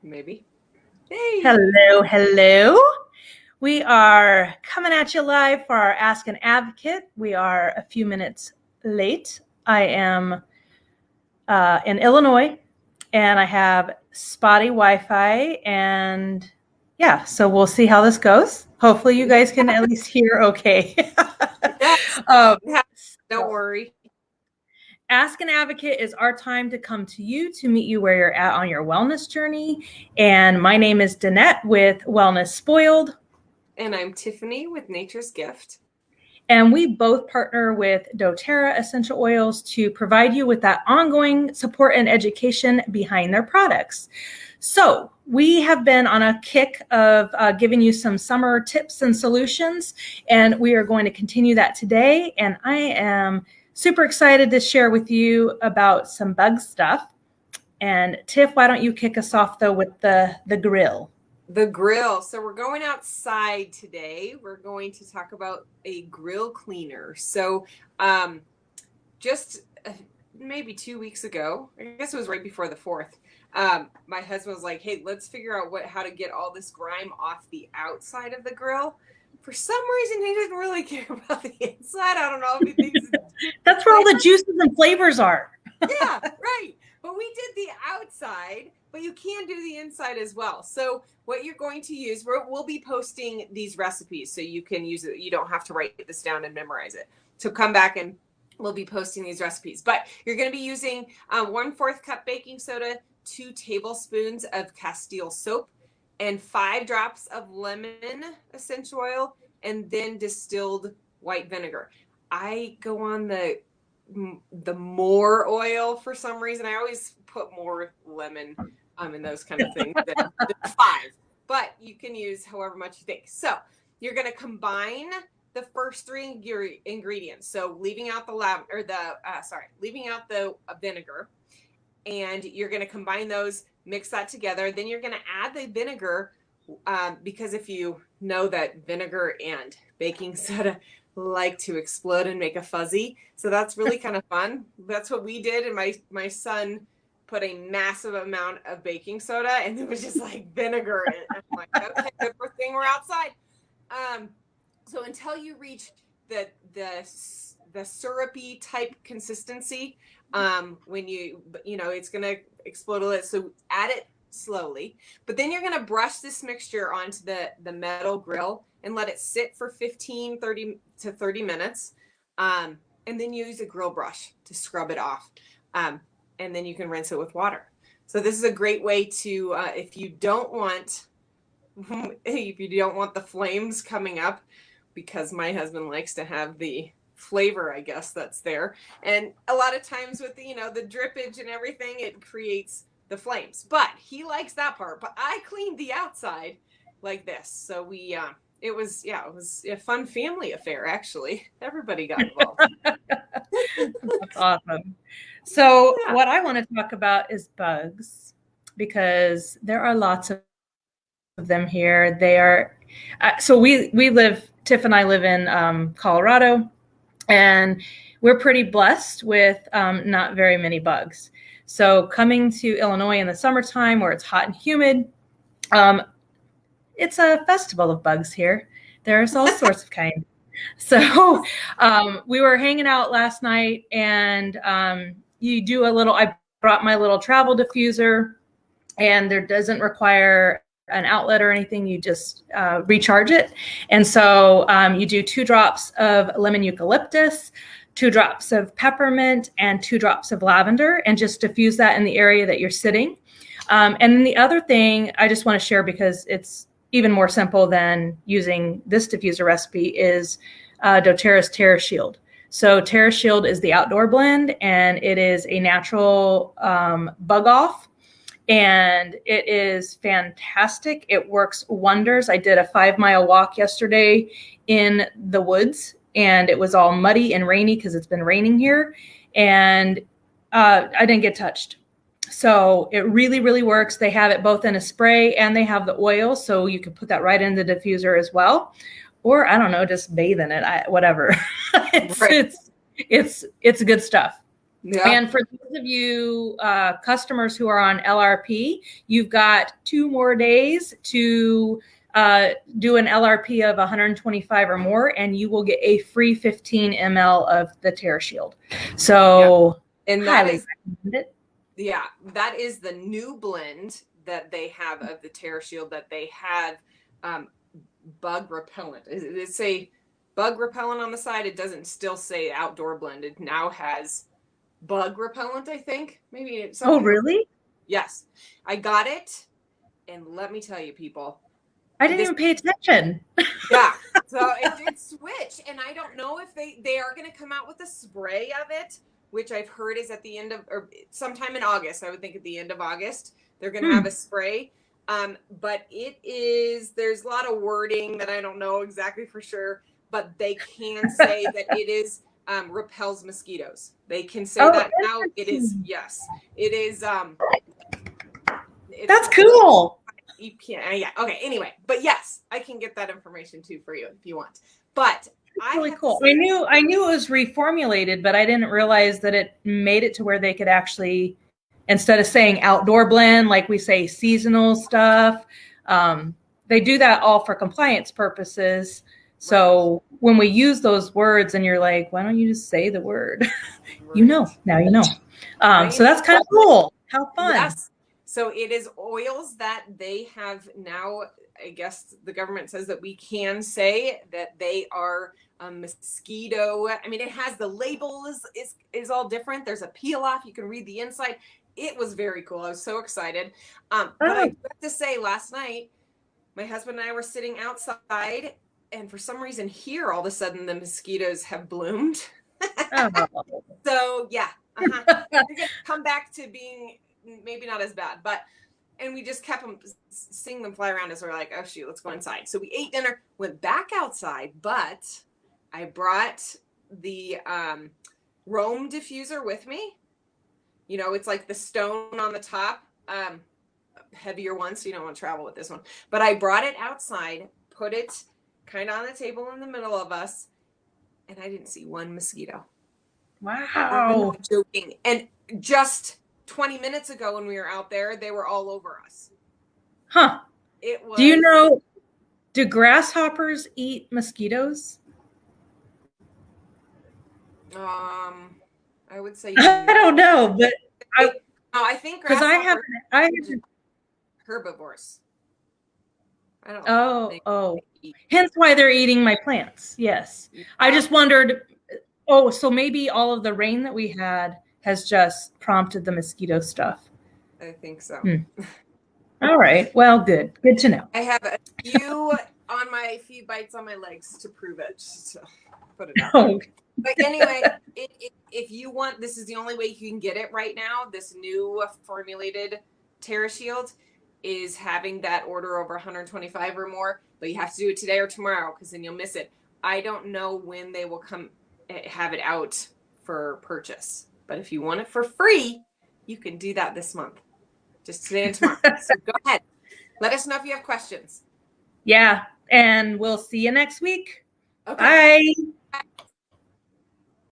Maybe. Hey. Hello, hello. We are coming at you live for our Ask an Advocate. We are a few minutes late. I am in Illinois and I have spotty Wi-Fi, and yeah, so we'll see how this goes. Hopefully you guys can at least hear okay. Yes. um, Don't so worry. Ask an Advocate is our time to come to you to meet you where you're at on your wellness journey. And my name is Danette with Wellness Spoiled. And I'm Tiffany with Nature's Gift. And we both partner with doTERRA essential oils to provide you with that ongoing support and education behind their products. So we have been on a kick of giving you some summer tips and solutions, and we are going to continue that today. And I am super excited to share with you about some bug stuff. And Tiff, why don't you kick us off though with the grill? The grill. So we're going outside today. We're going to talk about a grill cleaner. So just maybe 2 weeks ago, I guess it was right before the 4th, my husband was like, hey, let's figure out how to get all this grime off the outside of the grill. For some reason, he doesn't really care about the inside. I don't know if he thinks that's where all the juices and flavors are. Yeah, right. But we did the outside, but you can do the inside as well. So what you're going to use, we'll be posting these recipes so you can use it. You don't have to write this down and memorize it. So come back and we'll be posting these recipes. But you're going to be using 1/4 cup baking soda, 2 tablespoons of Castile soap, and 5 drops of lemon essential oil, and then distilled white vinegar. I go on the more oil for some reason. I always put more lemon in those kind of things than 5, but you can use however much you think. So you're going to combine the first 3 ingredients. So leaving out the leaving out the vinegar, and you're going to combine those, mix that together. Then you're going to add the vinegar because if you know that vinegar and baking soda like to explode and make a fuzzy. So that's really kind of fun. That's what we did. And my son put a massive amount of baking soda, and it was just like vinegar. And I'm like, okay, good thing we're outside. So until you reach the syrupy type consistency, when it's going to explode a little. So add it slowly, but then you're going to brush this mixture onto the metal grill and let it sit for 30 to 30 minutes. And then use a grill brush to scrub it off. And then you can rinse it with water. So this is a great way to, if you don't want the flames coming up, because my husband likes to have the flavor, I guess, that's there. And a lot of times with the drippage and everything, it creates the flames. But he likes that part. But I cleaned the outside like this. So it was a fun family affair, actually. Everybody got involved. That's awesome. So what I want to talk about is bugs, because there are lots of them here. They are, so Tiff and I live in Colorado, and we're pretty blessed with not very many bugs. So coming to Illinois in the summertime where it's hot and humid, it's a festival of bugs here. There's all sorts of kinds. So we were hanging out last night, and I brought my little travel diffuser, and there doesn't require an outlet or anything. You just recharge it. And so you do 2 drops of lemon eucalyptus, 2 drops of peppermint, and 2 drops of lavender, and just diffuse that in the area that you're sitting. And then the other thing I just want to share, because it's even more simple than using this diffuser recipe, is doTERRA's Terra Shield. So Terra Shield is the outdoor blend, and it is a natural bug off, and it is fantastic. It works wonders. I did a 5-mile walk yesterday in the woods, and it was all muddy and rainy because it's been raining here, and I didn't get touched. So it really, really works. They have it both in a spray and they have the oil, so you can put that in the diffuser as well. Or just bathe in it, whatever. It's good stuff. Yeah. And for those of you customers who are on LRP, you've got 2 more days to do an LRP of 125 or more, and you will get a free 15 ml of the Tear Shield. So, yeah. And that is, recommend it. Yeah, that is the new blend that they have of the Tear Shield that they had bug repellent. It say bug repellent on the side. It doesn't still say outdoor blend. It now has bug repellent, I think. Maybe it's Oh, really? Yes. I got it. And let me tell you, people. I didn't even pay attention. Yeah. So it did switch. And I don't know if they are going to come out with a spray of it, which I've heard is at the end of, or sometime in August. I would think at the end of August, they're going to have a spray. But there's a lot of wording that I don't know exactly for sure, but they can say that it is repels mosquitoes. They can say that now. It is, yes, it is. That's cool. You can't, yeah. Okay. Anyway, but yes, I can get that information too for you if you want. But really cool. I knew it was reformulated, but I didn't realize that it made it to where they could actually, instead of saying outdoor blend, like we say seasonal stuff, they do that all for compliance purposes. So when we use those words and you're like, why don't you just say the word? You know, now you know. So that's kind of cool. How fun. Yes. So it is oils that they have now. I guess the government says that we can say that they are mosquito. I mean, it has the label is all different. There's a peel off. You can read the inside. It was very cool. I was so excited. But I have to say, last night, my husband and I were sitting outside, and for some reason here, all of a sudden, the mosquitoes have bloomed. So yeah, they're gonna come back to being maybe not as bad, and we just kept seeing them fly around as we're like, oh shoot, let's go inside. So we ate dinner, went back outside, but I brought the Roam diffuser with me. You know, it's like the stone on the top, heavier one, so you don't want to travel with this one. But I brought it outside, put it kind of on the table in the middle of us, and I didn't see one mosquito. Wow. I'm not joking. And just 20 minutes ago when we were out there, they were all over us. Huh. It was. Do you know, do grasshoppers eat mosquitoes? I would say I don't know, but I think because I haven't herbivores. I don't know. Oh. Hence why they're eating my plants. Yes. I just wondered, so maybe all of the rain that we had has just prompted the mosquito stuff. I think so. All right. Well, good. Good to know. I have a few bites on my legs to prove it. So put it out. Okay. But anyway, if you want, this is the only way you can get it right now. This new formulated Tear Shield is having that order over 125 or more, but you have to do it today or tomorrow because then you'll miss it. I don't know when they will have it out for purchase, but if you want it for free, you can do that this month, just today and tomorrow. So go ahead. Let us know if you have questions. Yeah, and we'll see you next week. Okay. Bye.